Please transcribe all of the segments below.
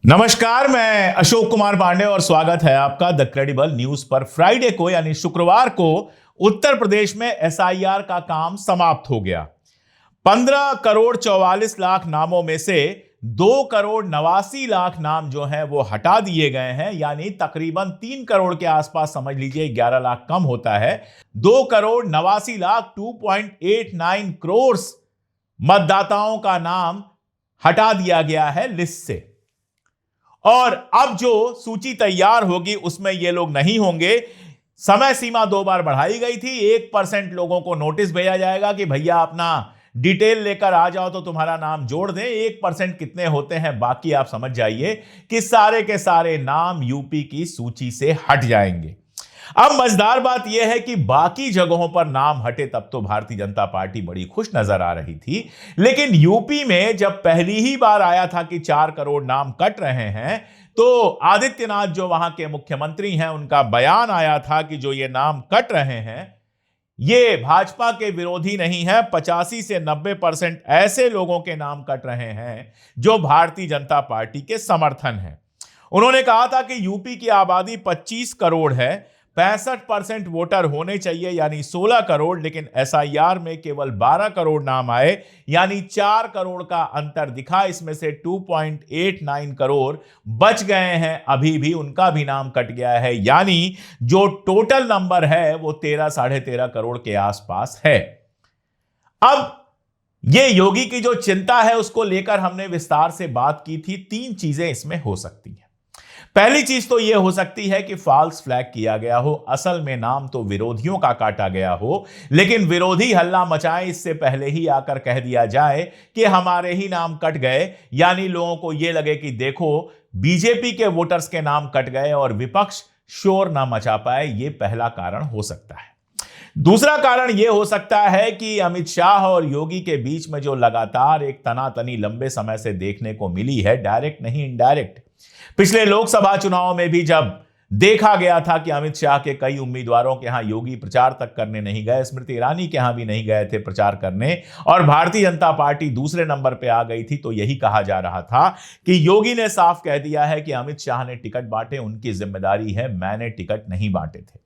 नमस्कार, मैं अशोक कुमार पांडे और स्वागत है आपका द क्रेडिबल न्यूज पर। फ्राइडे को यानी शुक्रवार को उत्तर प्रदेश में एसआईआर का काम समाप्त हो गया। 15 करोड़ 44 लाख नामों में से 2 करोड़ 89 लाख नाम जो हैं वो हटा दिए गए हैं, यानी तकरीबन 3 करोड़ के आसपास, समझ लीजिए 11 लाख कम होता है। 2 करोड़ 89 लाख 2.89 करोड़ मतदाताओं का नाम हटा दिया गया है लिस्ट से। और अब जो सूची तैयार होगी उसमें ये लोग नहीं होंगे। समय सीमा 2 बार बढ़ाई गई थी। 1% लोगों को नोटिस भेजा जाएगा कि भैया अपना डिटेल लेकर आ जाओ तो तुम्हारा नाम जोड़ दें। 1% कितने होते हैं बाकी आप समझ जाइए कि सारे के सारे नाम यूपी की सूची से हट जाएंगे। अब मजेदार बात यह है कि बाकी जगहों पर नाम हटे तब तो भारतीय जनता पार्टी बड़ी खुश नजर आ रही थी, लेकिन यूपी में जब पहली ही बार आया था कि 4 करोड़ नाम कट रहे हैं, तो आदित्यनाथ जो वहां के मुख्यमंत्री हैं उनका बयान आया था कि जो ये नाम कट रहे हैं ये भाजपा के विरोधी नहीं है। 85 से 90% ऐसे लोगों के नाम कट रहे हैं जो भारतीय जनता पार्टी के समर्थन हैं। उन्होंने कहा था कि यूपी की आबादी 25 करोड़ है, 65% वोटर होने चाहिए यानी 16 करोड़, लेकिन एसआईआर में केवल 12 करोड़ नाम आए, यानी 4 करोड़ का अंतर दिखा। इसमें से 2.89 करोड़ बच गए हैं, अभी भी उनका भी नाम कट गया है, यानी जो टोटल नंबर है वो 13 साढ़े 13 करोड़ के आसपास है। अब ये योगी की जो चिंता है उसको लेकर हमने विस्तार से बात की थी। 3 चीजें इसमें हो सकती हैं। पहली चीज तो यह हो सकती है कि फॉल्स फ्लैग किया गया हो, असल में नाम तो विरोधियों का काटा गया हो, लेकिन विरोधी हल्ला मचाए इससे पहले ही आकर कह दिया जाए कि हमारे ही नाम कट गए, यानी लोगों को यह लगे कि देखो बीजेपी के वोटर्स के नाम कट गए और विपक्ष शोर ना मचा पाए। यह पहला कारण हो सकता है। दूसरा कारण यह हो सकता है कि अमित शाह और योगी के बीच में जो लगातार एक तनातनी लंबे समय से देखने को मिली है, डायरेक्ट नहीं इनडायरेक्ट। पिछले लोकसभा चुनाव में भी जब देखा गया था कि अमित शाह के कई उम्मीदवारों के यहां योगी प्रचार तक करने नहीं गए, स्मृति ईरानी के यहां भी नहीं गए थे प्रचार करने, और भारतीय जनता पार्टी दूसरे नंबर पे आ गई थी, तो यही कहा जा रहा था कि योगी ने साफ कह दिया है कि अमित शाह ने टिकट बांटे, उनकी जिम्मेदारी है, मैंने टिकट नहीं बांटे थे।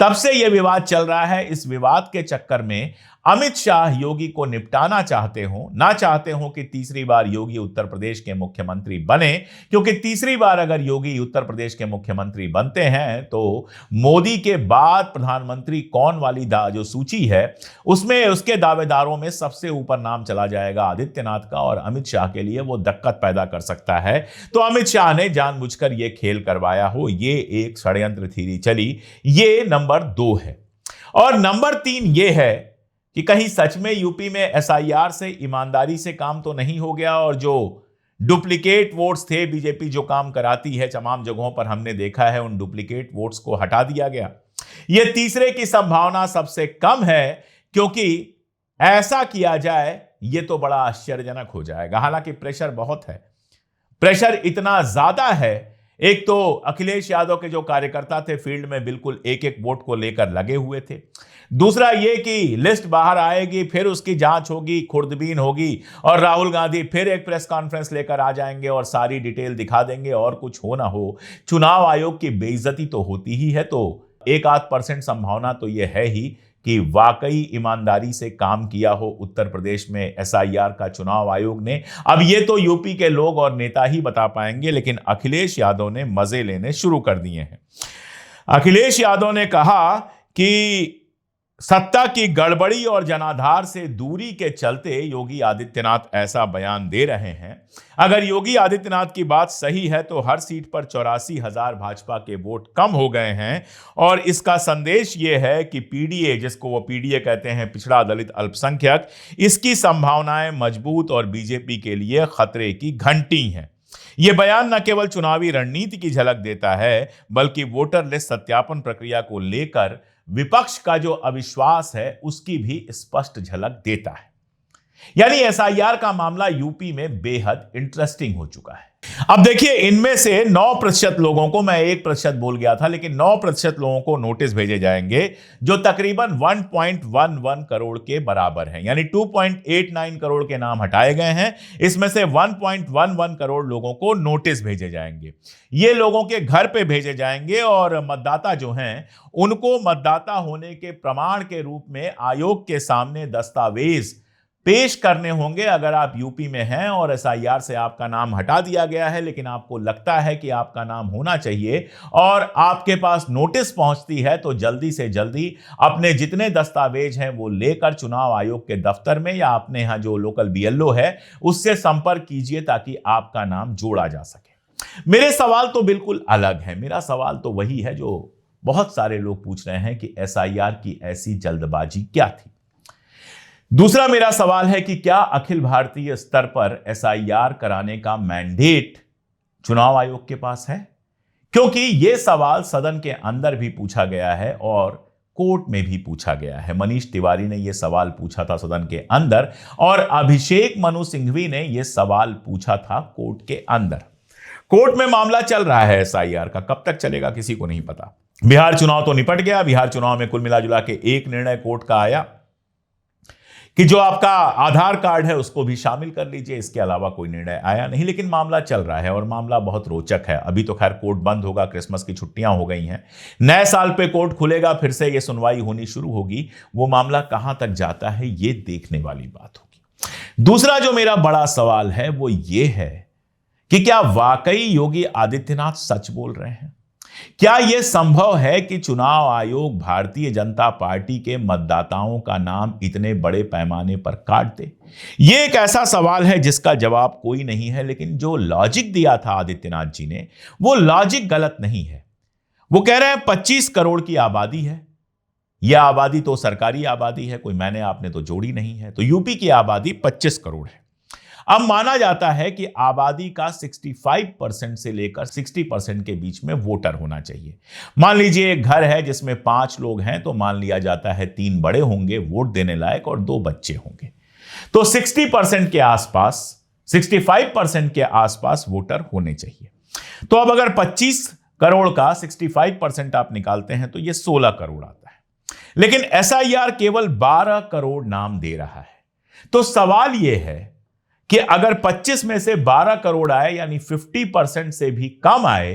तब से यह विवाद चल रहा है। इस विवाद के चक्कर में अमित शाह योगी को निपटाना चाहते हो, ना चाहते हो कि तीसरी बार योगी उत्तर प्रदेश के मुख्यमंत्री बने, क्योंकि तीसरी बार अगर योगी उत्तर प्रदेश के मुख्यमंत्री बनते हैं तो मोदी के बाद प्रधानमंत्री कौन वाली जो सूची है उसमें उसके दावेदारों में सबसे ऊपर नाम चला जाएगा आदित्यनाथ का, और अमित शाह के लिए वो दिक्कत पैदा कर सकता है। तो अमित शाह ने जानबूझकर यह खेल करवाया हो, ये एक षड्यंत्र थ्योरी चली। ये नंबर 2 है। और नंबर 3 ये है कि कहीं सच में यूपी में एसआईआर से ईमानदारी से काम तो नहीं हो गया, और जो डुप्लीकेट वोट्स थे, बीजेपी जो काम कराती है तमाम जगहों पर हमने देखा है, उन डुप्लीकेट वोट्स को हटा दिया गया। यह तीसरे की संभावना सबसे कम है, क्योंकि ऐसा किया जाए यह तो बड़ा आश्चर्यजनक हो जाएगा। हालांकि प्रेशर बहुत है, प्रेशर इतना ज्यादा है। एक तो अखिलेश यादव के जो कार्यकर्ता थे फील्ड में बिल्कुल एक एक वोट को लेकर लगे हुए थे। दूसरा ये कि लिस्ट बाहर आएगी, फिर उसकी जांच होगी, खुर्दबीन होगी, और राहुल गांधी फिर एक प्रेस कॉन्फ्रेंस लेकर आ जाएंगे और सारी डिटेल दिखा देंगे, और कुछ हो ना हो चुनाव आयोग की बेइज्जती तो होती ही है। तो 1-8% संभावना तो यह है ही कि वाकई ईमानदारी से काम किया हो उत्तर प्रदेश में एसआईआर का चुनाव आयोग ने। अब ये तो यूपी के लोग और नेता ही बता पाएंगे, लेकिन अखिलेश यादव ने मजे लेने शुरू कर दिए हैं। अखिलेश यादव ने कहा कि सत्ता की गड़बड़ी और जनाधार से दूरी के चलते योगी आदित्यनाथ ऐसा बयान दे रहे हैं। अगर योगी आदित्यनाथ की बात सही है तो हर सीट पर 84,000 भाजपा के वोट कम हो गए हैं, और इसका संदेश यह है कि पीडीए, जिसको वो पीडीए कहते हैं, पिछड़ा दलित अल्पसंख्यक, इसकी संभावनाएं मजबूत और बीजेपी के लिए खतरे की घंटी हैं। यह बयान न केवल चुनावी रणनीति की झलक देता है, बल्कि वोटर लिस्ट सत्यापन प्रक्रिया को लेकर विपक्ष का जो अविश्वास है उसकी भी स्पष्ट झलक देता है। यानी एसआईआर का मामला यूपी में बेहद इंटरेस्टिंग हो चुका है। अब देखिए, इनमें से 9% लोगों को, मैं 1% बोल गया था, लेकिन 9% लोगों को नोटिस भेजे जाएंगे, जो तकरीबन 1.11 करोड़ के बराबर हैं। यानी 2.89 करोड़ के नाम हटाए गए हैं, इसमें से 1.11 करोड़ लोगों को नोटिस भेजे जाएंगे। ये लोगों के घर पे भेजे जाएंगे और मतदाता जो हैं उनको मतदाता होने के प्रमाण के रूप में आयोग के सामने दस्तावेज पेश करने होंगे। अगर आप यूपी में हैं और एसआईआर से आपका नाम हटा दिया गया है, लेकिन आपको लगता है कि आपका नाम होना चाहिए और आपके पास नोटिस पहुंचती है, तो जल्दी से जल्दी अपने जितने दस्तावेज हैं वो लेकर चुनाव आयोग के दफ्तर में या अपने यहां जो लोकल बीएलओ है उससे संपर्क कीजिए, ताकि आपका नाम जोड़ा जा सके। मेरे सवाल तो बिल्कुल अलग है। मेरा सवाल तो वही है जो बहुत सारे लोग पूछ रहे हैं कि एसआईआर की ऐसी जल्दबाजी क्या थी। दूसरा मेरा सवाल है कि क्या अखिल भारतीय स्तर पर एसआईआर कराने का मैंडेट चुनाव आयोग के पास है? क्योंकि यह सवाल सदन के अंदर भी पूछा गया है और कोर्ट में भी पूछा गया है। मनीष तिवारी ने यह सवाल पूछा था सदन के अंदर और अभिषेक मनु सिंघवी ने यह सवाल पूछा था कोर्ट के अंदर। कोर्ट में मामला चल रहा है एसआईआर का, कब तक चलेगा किसी को नहीं पता। बिहार चुनाव तो निपट गया। बिहार चुनाव में कुल मिलाजुला के एक निर्णय कोर्ट का आया कि जो आपका आधार कार्ड है उसको भी शामिल कर लीजिए। इसके अलावा कोई निर्णय आया नहीं, लेकिन मामला चल रहा है और मामला बहुत रोचक है। अभी तो खैर कोर्ट बंद होगा, क्रिसमस की छुट्टियां हो गई हैं, नए साल पे कोर्ट खुलेगा, फिर से ये सुनवाई होनी शुरू होगी। वो मामला कहां तक जाता है ये देखने वाली बात होगी। दूसरा जो मेरा बड़ा सवाल है वो ये है कि क्या वाकई योगी आदित्यनाथ सच बोल रहे हैं? क्या यह संभव है कि चुनाव आयोग भारतीय जनता पार्टी के मतदाताओं का नाम इतने बड़े पैमाने पर काट दे? यह एक ऐसा सवाल है जिसका जवाब कोई नहीं है, लेकिन जो लॉजिक दिया था आदित्यनाथ जी ने वो लॉजिक गलत नहीं है। वो कह रहे हैं 25 करोड़ की आबादी है। यह आबादी तो सरकारी आबादी है, कोई मैंने आपने तो जोड़ी नहीं है। तो यूपी की आबादी 25 करोड़ है। अब माना जाता है कि आबादी का 65% से लेकर 60% के बीच में वोटर होना चाहिए। मान लीजिए एक घर है जिसमें 5 लोग हैं, तो मान लिया जाता है 3 बड़े होंगे वोट देने लायक और 2 बच्चे होंगे। तो 60% के आसपास, 65% के आसपास वोटर होने चाहिए। तो अब अगर 25 करोड़ का 65% आप निकालते हैं तो यह 16 करोड़ आता है। लेकिन एसआईआर केवल 12 करोड़ नाम दे रहा है। तो सवाल यह है कि अगर 25 में से 12 करोड़ आए, यानी 50% से भी कम आए,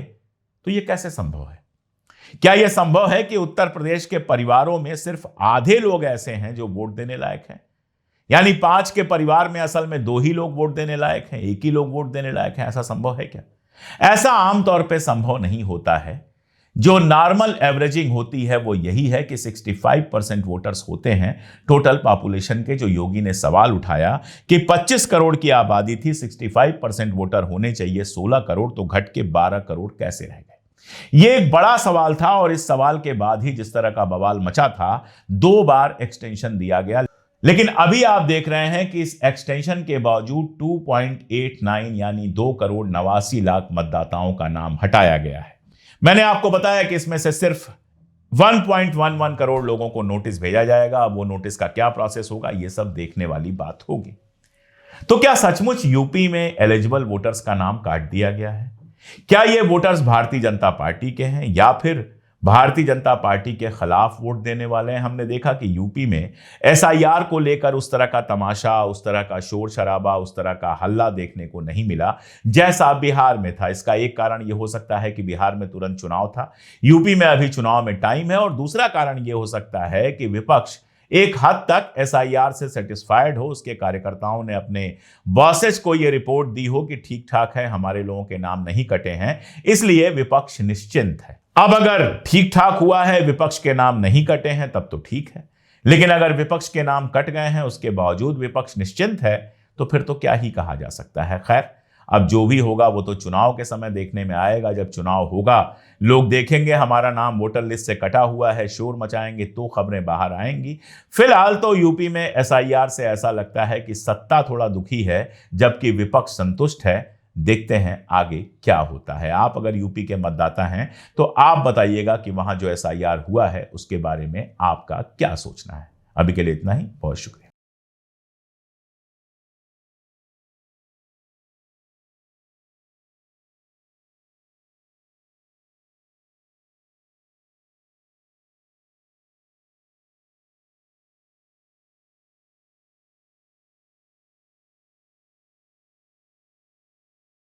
तो यह कैसे संभव है? क्या यह संभव है कि उत्तर प्रदेश के परिवारों में सिर्फ आधे लोग ऐसे हैं जो वोट देने लायक हैं? यानी 5 के परिवार में असल में 2 ही लोग वोट देने लायक हैं, 1 ही लोग वोट देने लायक हैं। ऐसा संभव है क्या? ऐसा आमतौर पर संभव नहीं होता है। जो नॉर्मल एवरेजिंग होती है वो यही है कि 65% वोटर्स होते हैं टोटल पॉपुलेशन के। जो योगी ने सवाल उठाया कि 25 करोड़ की आबादी थी, 65% वोटर होने चाहिए, 16 करोड़ तो घट के 12 करोड़ कैसे रह गए? ये एक बड़ा सवाल था और इस सवाल के बाद ही जिस तरह का बवाल मचा था, 2 बार एक्सटेंशन दिया गया। लेकिन अभी आप देख रहे हैं कि इस एक्सटेंशन के बावजूद 2.89 यानी 2 करोड़ 89 लाख मतदाताओं का नाम हटाया गया है। मैंने आपको बताया कि इसमें से सिर्फ 1.11 करोड़ लोगों को नोटिस भेजा जाएगा। अब वो नोटिस का क्या प्रोसेस होगा ये सब देखने वाली बात होगी। तो क्या सचमुच यूपी में एलिजिबल वोटर्स का नाम काट दिया गया है? क्या ये वोटर्स भारतीय जनता पार्टी के हैं या फिर भारतीय जनता पार्टी के खिलाफ वोट देने वाले हैं? हमने देखा कि यूपी में एसआईआर को लेकर उस तरह का तमाशा, उस तरह का शोर शराबा, उस तरह का हल्ला देखने को नहीं मिला जैसा बिहार में था। इसका एक कारण यह हो सकता है कि बिहार में तुरंत चुनाव था, यूपी में अभी चुनाव में टाइम है, और दूसरा कारण यह हो सकता है कि विपक्ष एक हद तक एसआईआर से सेटिस्फाइड हो। उसके कार्यकर्ताओं ने अपने बॉसेस को यह रिपोर्ट दी हो कि ठीक ठाक है, हमारे लोगों के नाम नहीं कटे हैं, इसलिए विपक्ष निश्चिंत है। अब अगर ठीक ठाक हुआ है, विपक्ष के नाम नहीं कटे हैं, तब तो ठीक है। लेकिन अगर विपक्ष के नाम कट गए हैं, उसके बावजूद विपक्ष निश्चिंत है, तो फिर तो क्या ही कहा जा सकता है। खैर, अब जो भी होगा वो तो चुनाव के समय देखने में आएगा। जब चुनाव होगा, लोग देखेंगे हमारा नाम वोटर लिस्ट से कटा हुआ है, शोर मचाएंगे, तो खबरें बाहर आएंगी। फिलहाल तो यूपी में एसआईआर से ऐसा लगता है कि सत्ता थोड़ा दुखी है, जबकि विपक्ष संतुष्ट है। देखते हैं आगे क्या होता है। आप अगर यूपी के मतदाता हैं तो आप बताइएगा कि वहां जो एसआईआर हुआ है उसके बारे में आपका क्या सोचना है। अभी के लिए इतना ही, बहुत शुक्रिया।